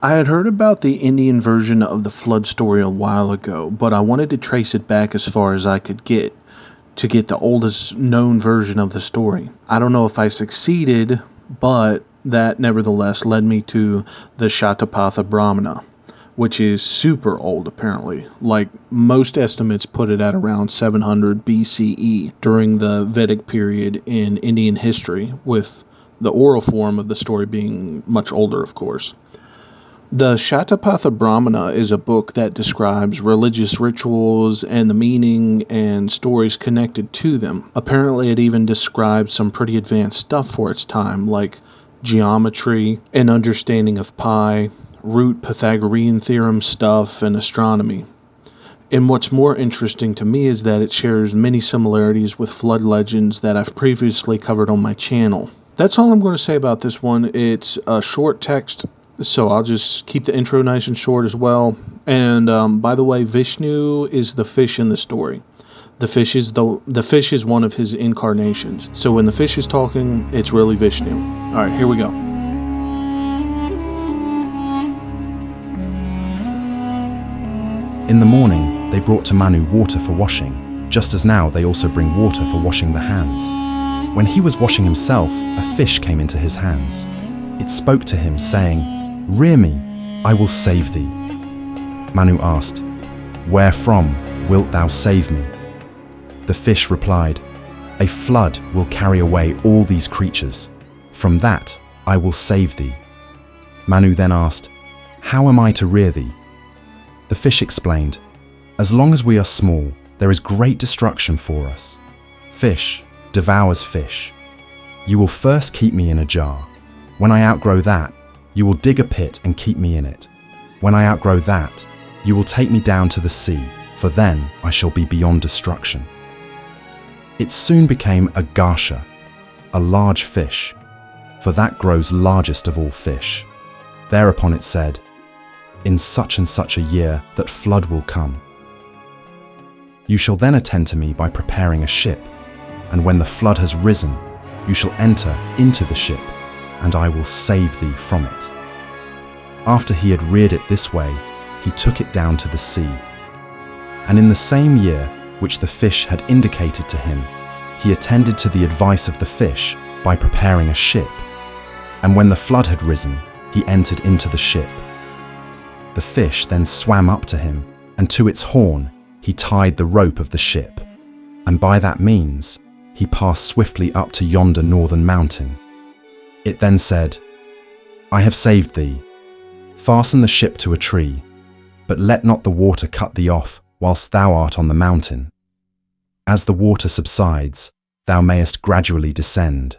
I had heard about the Indian version of the flood story a while ago, but I wanted to trace it back as far as I could get to get the oldest known version of the story. I don't know if I succeeded, but that nevertheless led me to the Shatapatha Brahmana, which is super old apparently. Like most estimates put it at around 700 BCE during the Vedic period in Indian history, with the oral form of the story being much older, of course. The Shatapatha Brahmana is a book that describes religious rituals and the meaning and stories connected to them. Apparently, it even describes some pretty advanced stuff for its time, like geometry, and understanding of pi, root Pythagorean theorem stuff, and astronomy. And what's more interesting to me is that it shares many similarities with flood legends that I've previously covered on my channel. That's all I'm going to say about this one. It's a short text, so I'll just keep the intro nice and short as well. And by the way, Vishnu is the fish in the story. The fish is one of his incarnations. So when the fish is talking, it's really Vishnu. All right, here we go. In the morning, they brought to Manu water for washing, just as now they also bring water for washing the hands. When he was washing himself, a fish came into his hands. It spoke to him, saying, "Rear me, I will save thee." Manu asked, "Where from wilt thou save me?" The fish replied, "A flood will carry away all these creatures. From that I will save thee." Manu then asked, "How am I to rear thee?" The fish explained, "As long as we are small, there is great destruction for us. Fish devours fish. You will first keep me in a jar. When I outgrow that, you will dig a pit and keep me in it. When I outgrow that, you will take me down to the sea, for then I shall be beyond destruction." It soon became a garsha, a large fish, for that grows largest of all fish. Thereupon it said, "In such and such a year that flood will come. You shall then attend to me by preparing a ship, and when the flood has risen, you shall enter into the ship, and I will save thee from it." After he had reared it this way, he took it down to the sea. And in the same year which the fish had indicated to him, he attended to the advice of the fish by preparing a ship. And when the flood had risen, he entered into the ship. The fish then swam up to him, and to its horn he tied the rope of the ship, and by that means he passed swiftly up to yonder northern mountain. It then said, "I have saved thee. Fasten the ship to a tree, but let not the water cut thee off whilst thou art on the mountain. As the water subsides, thou mayest gradually descend."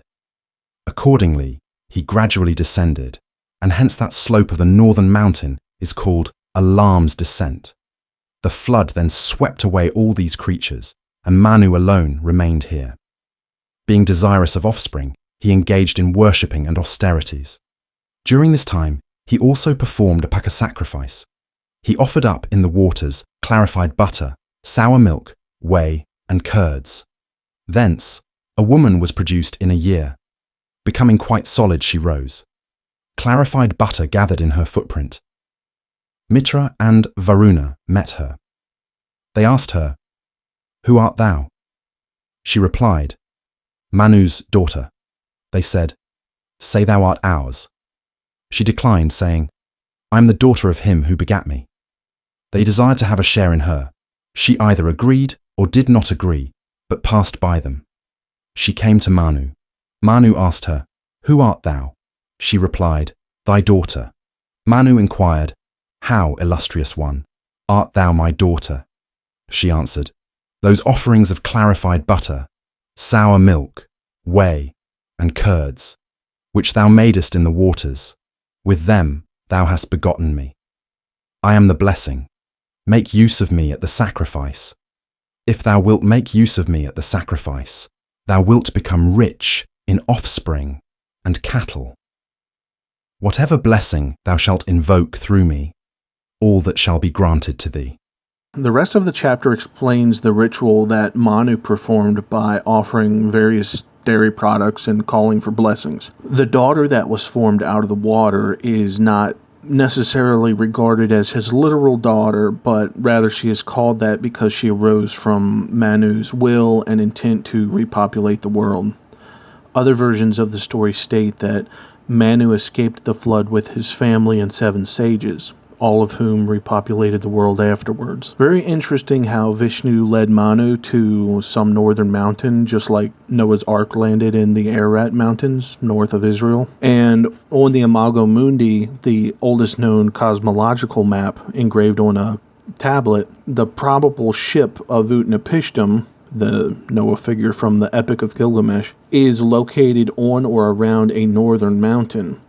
Accordingly, he gradually descended, and hence that slope of the northern mountain is called Alarm's Descent. The flood then swept away all these creatures, and Manu alone remained here. Being desirous of offspring, he engaged in worshipping and austerities. During this time, he also performed a paka sacrifice. He offered up in the waters clarified butter, sour milk, whey, and curds. Thence, a woman was produced in a year. Becoming quite solid, she rose. Clarified butter gathered in her footprint. Mitra and Varuna met her. They asked her, "Who art thou?" She replied, "Manu's daughter." They said, "Say thou art ours." She declined, saying, "I am the daughter of him who begat me." They desired to have a share in her. She either agreed or did not agree, but passed by them. She came to Manu. Manu asked her, "Who art thou?" She replied, "Thy daughter." Manu inquired, "How, illustrious one, art thou my daughter?" She answered, "Those offerings of clarified butter, sour milk, whey, and curds, which thou madest in the waters, with them thou hast begotten me. I am the blessing. Make use of me at the sacrifice. If thou wilt make use of me at the sacrifice, thou wilt become rich in offspring and cattle. Whatever blessing thou shalt invoke through me, all that shall be granted to thee." The rest of the chapter explains the ritual that Manu performed by offering various dairy products and calling for blessings. The daughter that was formed out of the water is not necessarily regarded as his literal daughter, but rather she is called that because she arose from Manu's will and intent to repopulate the world. Other versions of the story state that Manu escaped the flood with his family and 7 sages, all of whom repopulated the world afterwards. Very interesting how Vishnu led Manu to some northern mountain, just like Noah's Ark landed in the Ararat Mountains, north of Israel. And on the Imago Mundi, the oldest known cosmological map engraved on a tablet, the probable ship of Utnapishtim, the Noah figure from the Epic of Gilgamesh, is located on or around a northern mountain.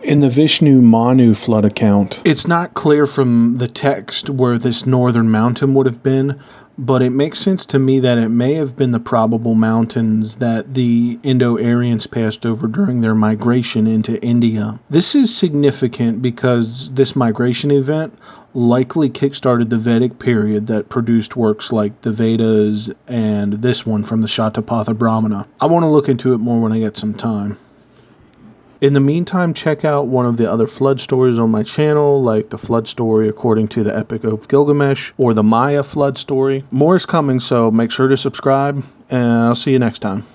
In the Vishnu-Manu flood account, it's not clear from the text where this northern mountain would have been, but it makes sense to me that it may have been the probable mountains that the Indo-Aryans passed over during their migration into India. This is significant because this migration event likely kickstarted the Vedic period that produced works like the Vedas and this one from the Shatapatha Brahmana. I want to look into it more when I get some time. In the meantime, check out one of the other flood stories on my channel, like the flood story according to the Epic of Gilgamesh or the Maya flood story. More is coming, so make sure to subscribe, and I'll see you next time.